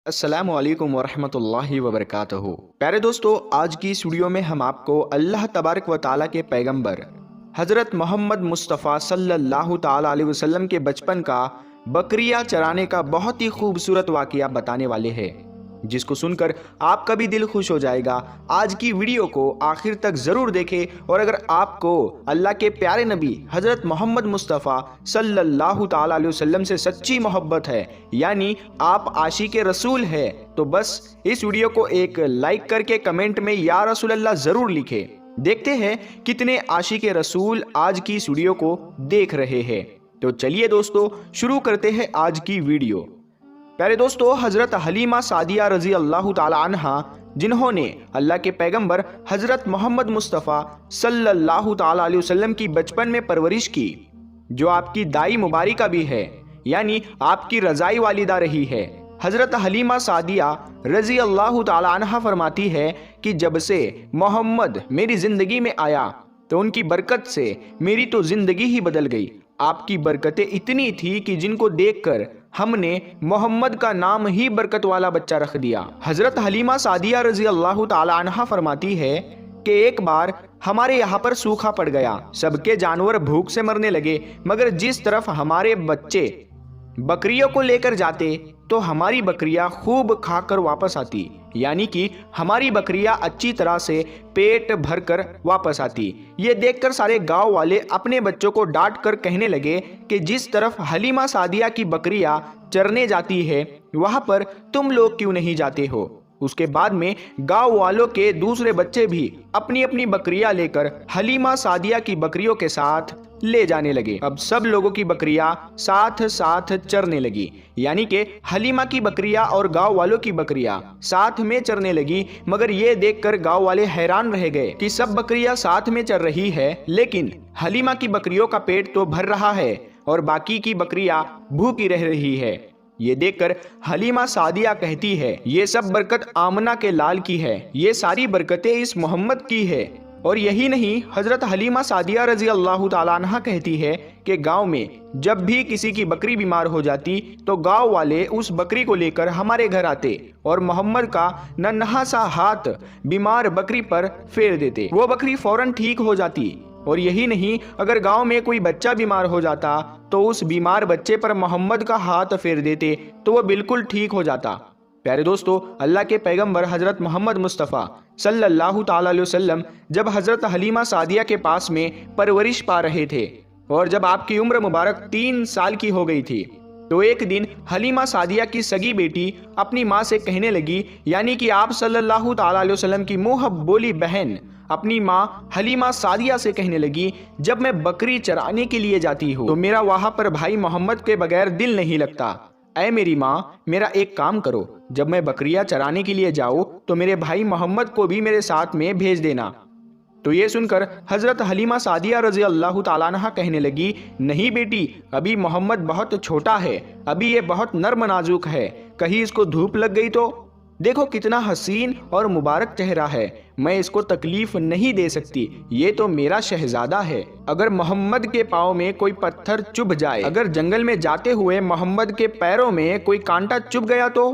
अस्सलामु अलैकुम वरहमतुल्लाहि वबरकातुहू। प्यारे दोस्तों, आज की इस वीडियो में हम आपको अल्लाह तबारक व ताला के पैगंबर हज़रत मोहम्मद मुस्तफ़ा सल्लल्लाहु ताला अलैहि वसल्लम के बचपन का बकरियां चराने का बहुत ही खूबसूरत वाक़या बताने वाले हैं, जिसको सुनकर आपका भी दिल खुश हो जाएगा। आज की वीडियो को आखिर तक ज़रूर देखें और अगर आपको अल्लाह के प्यारे नबी हज़रत मोहम्मद मुस्तफ़ा सल्लल्लाहु ताला अलैहि वसल्लम से सच्ची मोहब्बत है, यानी आप आशिक़े रसूल है, तो बस इस वीडियो को एक लाइक करके कमेंट में या रसूल अल्लाह ज़रूर लिखें। देखते हैं कितने आशिक़े रसूल आज की इस वीडियो को देख रहे हैं। तो चलिए दोस्तों, शुरू करते हैं आज की वीडियो। प्यारे दोस्तों, हज़रत हलीमा सादिया रज़ी अल्लाह ताला अन्हा, जिन्होंने अल्लाह के पैगंबर हज़रत मोहम्मद मुस्तफ़ा सल्लल्लाहु ताला अलैहि वसल्लम की बचपन में परवरिश की, जो आपकी दाई मुबारिका भी है, यानी आपकी रज़ाई वालिदा रही है। हज़रत हलीमा सादिया रज़ी अल्लाह ताला अन्हा फरमाती है कि जब से मोहम्मद मेरी ज़िंदगी में आया तो उनकी बरकत से मेरी तो ज़िंदगी ही बदल गई। आपकी बरकतें इतनी थी कि जिनको देखकर हमने मोहम्मद का नाम ही बरकत वाला बच्चा रख दिया। हज़रत हलीमा सादिया रज़ी अल्लाह ताला अन्हा फरमाती है कि एक बार हमारे यहाँ पर सूखा पड़ गया, सबके जानवर भूख से मरने लगे, मगर जिस तरफ हमारे बच्चे बकरियों को लेकर जाते तो हमारी बकरियां खूब खाकर वापस आती, यानी कि हमारी बकरियां अच्छी तरह से पेट भरकर वापस आती। ये देखकर सारे गांव वाले अपने बच्चों को डांट कर कहने लगे कि जिस तरफ हलीमा सादिया की बकरियां चरने जाती है वहां पर तुम लोग क्यों नहीं जाते हो। उसके बाद में गांव वालों के दूसरे बच्चे भी अपनी अपनी बकरियां लेकर हलीमा सादिया की बकरियों के साथ ले जाने लगे। अब सब लोगों की बकरियां साथ साथ चरने लगी, यानी कि हलीमा की बकरियां और गांव वालों की बकरियां साथ में चरने लगी। मगर ये देखकर गांव वाले हैरान रह गए कि सब बकरियां साथ में चर रही है, लेकिन हलीमा की बकरियों का पेट तो भर रहा है और बाकी की बकरियां भूखी रह रही है। ये देखकर हलीमा सादिया कहती है, ये सब बरकत आमना के लाल की है, ये सारी बरकतें इस मोहम्मद की है। और यही नहीं, हज़रत हलीमा सादिया रज़ी अल्लाह ताला अन्हा कहती है कि गांव में जब भी किसी की बकरी बीमार हो जाती तो गांव वाले उस बकरी को लेकर हमारे घर आते और मोहम्मद का नन्हा सा हाथ बीमार बकरी पर फेर देते, वो बकरी फौरन ठीक हो जाती। और यही नहीं, अगर गांव में कोई बच्चा बीमार हो जाता तो उस बीमार बच्चे पर मोहम्मद का हाथ फेर देते तो वह बिल्कुल ठीक हो जाता। प्यारे दोस्तों, अल्लाह के पैगंबर हज़रत मोहम्मद मुस्तफ़ा सल्लल्लाहु ताला अलैहि वसल्लम जब हज़रत हलीमा सादिया के पास में परवरिश पा रहे थे और जब आपकी उम्र मुबारक 3 साल की हो गई थी, तो एक दिन हलीमा सादिया की सगी बेटी अपनी माँ से कहने लगी, यानी कि आप सल्लल्लाहु ताला अलैहि वसल्लम की मुँह बोली बहन अपनी माँ हलीमा सादिया से कहने लगी, जब मैं बकरी चराने के लिए जाती हूँ तो मेरा वहाँ पर भाई मोहम्मद के बगैर दिल नहीं लगता। ऐ मेरी माँ, मेरा एक काम करो, जब मैं बकरियां चराने के लिए जाऊँ तो मेरे भाई मोहम्मद को भी मेरे साथ में भेज देना। तो ये सुनकर हज़रत हलीमा सादिया रज़ी अल्लाह ताला अन्हा कहने लगी, नहीं बेटी, अभी मोहम्मद बहुत छोटा है, अभी ये बहुत नर्म नाजुक है, कहीं इसको धूप लग गई तो। देखो कितना हसीन और मुबारक चेहरा है, मैं इसको तकलीफ नहीं दे सकती, ये तो मेरा शहजादा है। अगर मोहम्मद के पाँव में कोई पत्थर चुभ जाए, अगर जंगल में जाते हुए मोहम्मद के पैरों में कोई कांटा चुभ गया तो।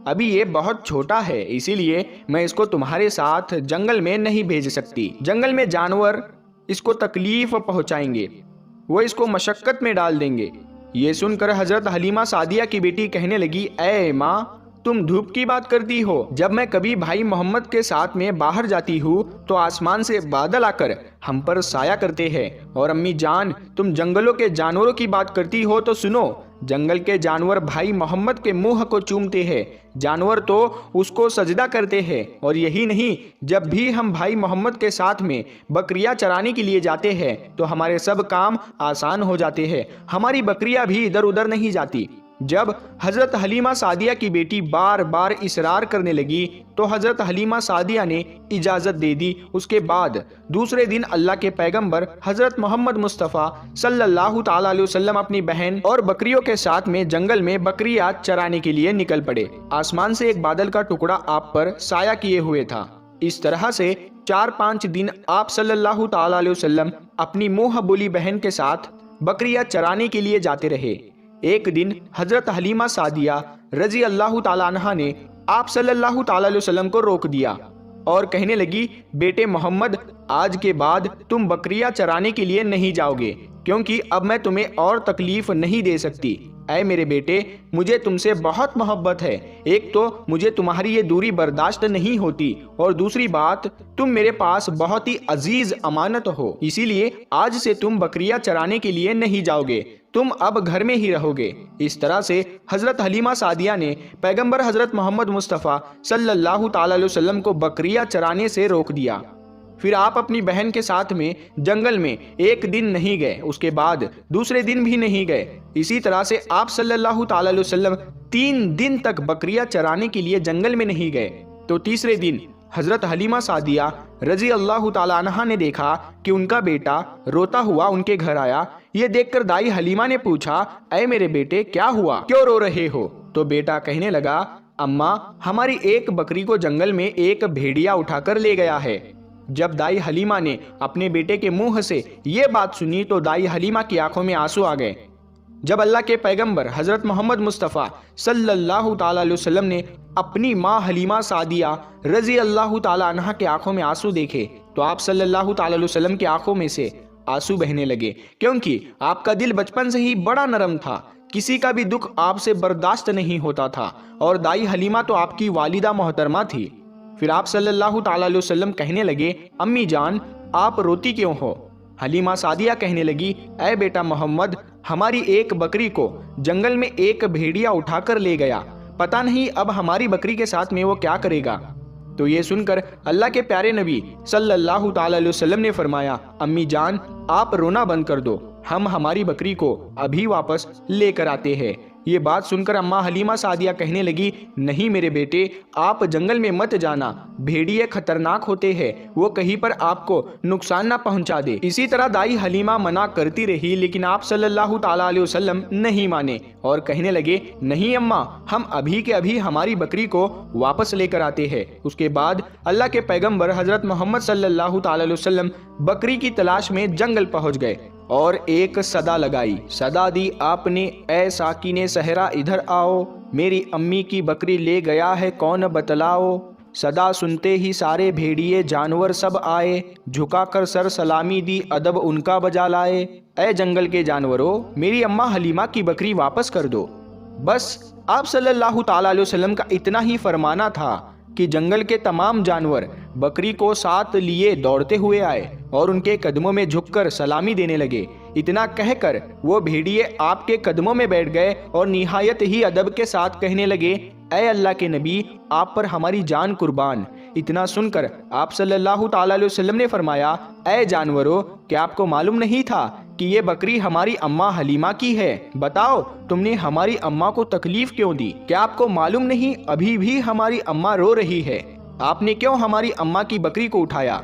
अभी ये बहुत छोटा है, इसीलिए मैं इसको तुम्हारे साथ जंगल में नहीं भेज सकती। जंगल में जानवर इसको तकलीफ पहुंचाएंगे, वो इसको मशक्कत में डाल देंगे। ये सुनकर हज़रत हलीमा सादिया की बेटी कहने लगी, ऐ माँ, तुम धूप की बात करती हो, जब मैं कभी भाई मोहम्मद के साथ में बाहर जाती हूँ तो आसमान से बादल आकर हम पर साया करते हैं। और अम्मी जान, तुम जंगलों के जानवरों की बात करती हो तो सुनो, जंगल के जानवर भाई मोहम्मद के मुंह को चूमते हैं, जानवर तो उसको सजदा करते हैं। और यही नहीं, जब भी हम भाई मोहम्मद के साथ में बकरियां चराने के लिए जाते हैं तो हमारे सब काम आसान हो जाते हैं, हमारी बकरियां भी इधर उधर नहीं जाती। जब हज़रत हलीमा सादिया की बेटी बार बार इसरार करने लगी तो हज़रत हलीमा सादिया ने इजाज़त दे दी। उसके बाद दूसरे दिन अल्लाह के पैगंबर हज़रत मोहम्मद मुस्तफ़ा सल्लल्लाहु ताला अलैहि वसल्लम अपनी बहन और बकरियों के साथ में जंगल में बकरियां चराने के लिए निकल पड़े। आसमान से एक बादल का टुकड़ा आप पर साया किए हुए था। इस तरह से 4-5 दिन आप सल्लल्लाहु ताला अलैहि वसल्लम अपनी मुँह बोली बहन के साथ बकरियां चराने के लिए जाते रहे। एक दिन हज़रत हलीमा सादिया रजी अल्लाह ताला अन्हा ने आप सल्लल्लाहु ताला अलैहि वसल्लम को रोक दिया और कहने लगी, बेटे मोहम्मद, आज के बाद तुम बकरियां चराने के लिए नहीं जाओगे, क्योंकि अब मैं तुम्हें और तकलीफ नहीं दे सकती। ऐ मेरे बेटे, मुझे तुमसे बहुत मोहब्बत है। एक तो मुझे तुम्हारी ये दूरी बर्दाश्त नहीं होती, और दूसरी बात, तुम मेरे पास बहुत ही अजीज अमानत हो। इसीलिए आज से तुम बकरियां चराने के लिए नहीं जाओगे, तुम अब घर में ही रहोगे। इस तरह से हजरत हलीमा सादिया ने पैगंबर हजरत मोहम्मद मुस्तफ़ा सल्लल्लाहु ताला अलैहि वसल्लम को बकरियां चराने से रोक दिया। फिर आप अपनी बहन के साथ में जंगल में एक दिन नहीं गए, उसके बाद दूसरे दिन भी नहीं गए। इसी तरह से आप सल्लल्लाहु ताला अलैहि वसल्लम 3 दिन तक बकरियां चराने के लिए जंगल में नहीं गए। तो तीसरे दिन हजरत हलीमा सादिया रजी अल्लाह ताला अन्हा ने देखा कि उनका बेटा रोता हुआ उनके घर आया। ये देखकर दाई हलीमा ने पूछा, ऐ मेरे बेटे, क्या हुआ, क्यों रो रहे हो? तो बेटा कहने लगा, अम्मा, हमारी एक बकरी को जंगल में एक भेड़िया उठाकर ले गया है। जब दाई हलीमा ने अपने बेटे के मुंह से ये बात सुनी तो दाई हलीमा की आंखों में आंसू आ गए। जब अल्लाह के पैगंबर हजरत मोहम्मद मुस्तफ़ा सल्लल्लाहु ताला अलैहि वसल्लम ने अपनी माँ हलीमा सादिया रजी अल्लाह ताला अन्हा के आंखों में आंसू देखे तो आप सल्लल्लाहु ताला अलैहि वसल्लम की आंखों में से आंसू बहने लगे, क्योंकि आपका दिल बचपन से ही बड़ा नरम था, किसी का भी दुख आपसे बर्दाश्त नहीं होता था, और दाई हलीमा तो आपकी वालिदा मोहतरमा थी। फिर आप सल्लल्लाहु ताला अलैहि वसल्लम कहने लगे, अम्मी जान, आप रोती क्यों हो? हलीमा सादिया कहने लगी, ऐ बेटा मोहम्मद, हमारी एक बकरी को जंगल में एक भेड़िया उठाकर ले गया, पता नहीं अब हमारी बकरी के साथ में वो क्या करेगा। तो ये सुनकर अल्लाह के प्यारे नबी सल्लल्लाहु ताला अलैहि वसल्लम ने फरमाया, अम्मी जान, आप रोना बंद कर दो, हम हमारी बकरी को अभी वापस लेकर आते हैं। ये बात सुनकर अम्मा हलीमा सादिया कहने लगी, नहीं मेरे बेटे, आप जंगल में मत जाना, भेड़िए खतरनाक होते हैं, वो कहीं पर आपको नुकसान ना पहुंचा दे। इसी तरह दाई हलीमा मना करती रही, लेकिन आप सल्लल्लाहु ताला अलैहि वसल्लम नहीं माने और कहने लगे, नहीं अम्मा, हम अभी के अभी हमारी बकरी को वापस लेकर आते हैं। उसके बाद अल्लाह के पैगंबर हजरत मोहम्मद सल्लल्लाहु ताला अलैहि वसल्लम बकरी की तलाश में जंगल पहुंच गए और एक सदा लगाई। सदा दी आपने, ऐ साकिने सहरा इधर आओ, मेरी अम्मी की बकरी ले गया है कौन बतलाओ। सदा सुनते ही सारे भेड़िए जानवर सब आए, झुकाकर सर सलामी दी अदब उनका बजा लाए। ऐ जंगल के जानवरों, मेरी अम्मा हलीमा की बकरी वापस कर दो। बस आप सल्लल्लाहु ताला अलैहि वसल्लम का इतना ही फरमाना था कि जंगल के तमाम जानवर बकरी को साथ लिए दौड़ते हुए आए और उनके कदमों में झुककर सलामी देने लगे। इतना कहकर वो भेड़िए आपके कदमों में बैठ गए और निहायत ही अदब के साथ कहने लगे, ऐ अल्लाह के नबी, आप पर हमारी जान कुर्बान। इतना सुनकर आप सल्लल्लाहु ताला अलैहि वसल्लम ने फरमाया, ऐ जानवरों, क्या आपको मालूम नहीं था कि ये बकरी हमारी अम्मा हलीमा की है? बताओ, तुमने हमारी अम्मा को तकलीफ क्यों दी? क्या आपको मालूम नहीं अभी भी हमारी अम्मा रो रही है? आपने क्यों हमारी अम्मा की बकरी को उठाया?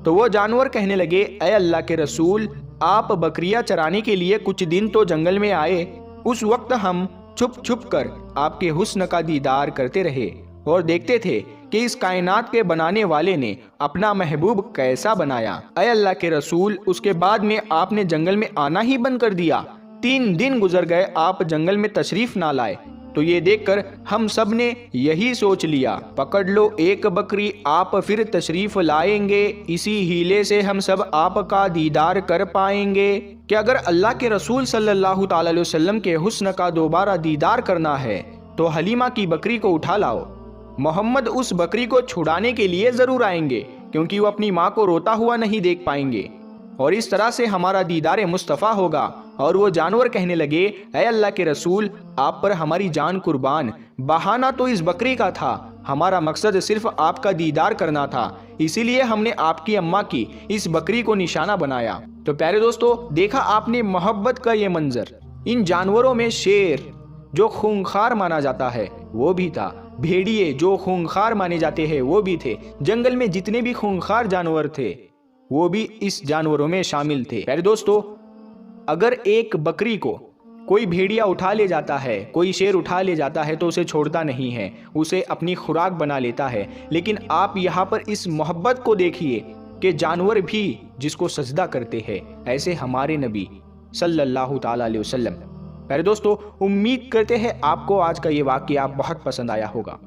तो वो जानवर कहने लगे, ऐ अल्लाह के रसूल, आप बकरियां चराने के लिए कुछ दिन तो जंगल में आए, उस वक्त हम छुप छुप कर आपके हुस्न का दीदार करते रहे और देखते थे कि इस कायनात के बनाने वाले ने अपना महबूब कैसा बनाया। ऐ अल्लाह के रसूल, उसके बाद में आपने जंगल में आना ही बंद कर दिया। 3 दिन गुजर गए, आप जंगल में तशरीफ ना लाए। तो ये देखकर हम सब ने यही सोच लिया, पकड़ लो एक बकरी, आप फिर तशरीफ लाएंगे, इसी हीले से हम सब आपका दीदार कर पाएंगे। कि अगर अल्लाह के रसूल सल्लल्लाहु ताला अलैहि वसल्लम के हुस्न का दोबारा दीदार करना है तो हलीमा की बकरी को उठा लाओ। मोहम्मद उस बकरी को छुड़ाने के लिए जरूर आएंगे, क्योंकि वो अपनी माँ को रोता हुआ नहीं देख पाएंगे, और इस तरह से हमारा दीदार मुस्तफ़ा होगा। और वो जानवर कहने लगे, ऐ अल्लाह के रसूल, आप पर हमारी जान कुर्बान, बहाना तो इस बकरी का था, हमारा मकसद सिर्फ आपका दीदार करना था, इसीलिए हमने आपकी अम्मा की इस बकरी को निशाना बनाया। तो प्यारे दोस्तों, देखा आपने मोहब्बत का ये मंजर। इन जानवरों में शेर जो खूंखार माना जाता है वो भी था, भेड़िए जो खूंखार माने जाते हैं वो भी थे, जंगल में जितने भी खूंखार जानवर थे वो भी इस जानवरों में शामिल थे। प्यारे दोस्तों, अगर एक बकरी को कोई भेड़िया उठा ले जाता है, कोई शेर उठा ले जाता है तो उसे छोड़ता नहीं है, उसे अपनी खुराक बना लेता है। लेकिन आप यहाँ पर इस मोहब्बत को देखिए कि जानवर भी जिसको सजदा करते हैं, ऐसे हमारे नबी सल्लल्लाहु ताला अलैहि वसल्लम प्यारे दोस्तों, उम्मीद करते हैं आपको आज का ये वाकया बहुत पसंद आया होगा।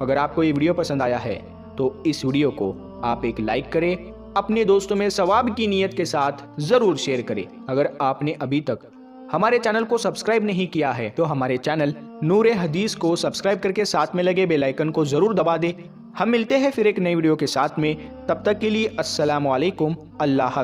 अगर आपको ये वीडियो पसंद आया है तो इस वीडियो को आप एक लाइक करें, अपने दोस्तों में सवाब की नीयत के साथ जरूर शेयर करें। अगर आपने अभी तक हमारे चैनल को सब्सक्राइब नहीं किया है तो हमारे चैनल नूर हदीस को सब्सक्राइब करके साथ में लगे बेल आइकन को जरूर दबा दें। हम मिलते हैं फिर एक नई वीडियो के साथ में, तब तक के लिए अस्सलाम वालेकुम, अल्लाह हाफ़िज़।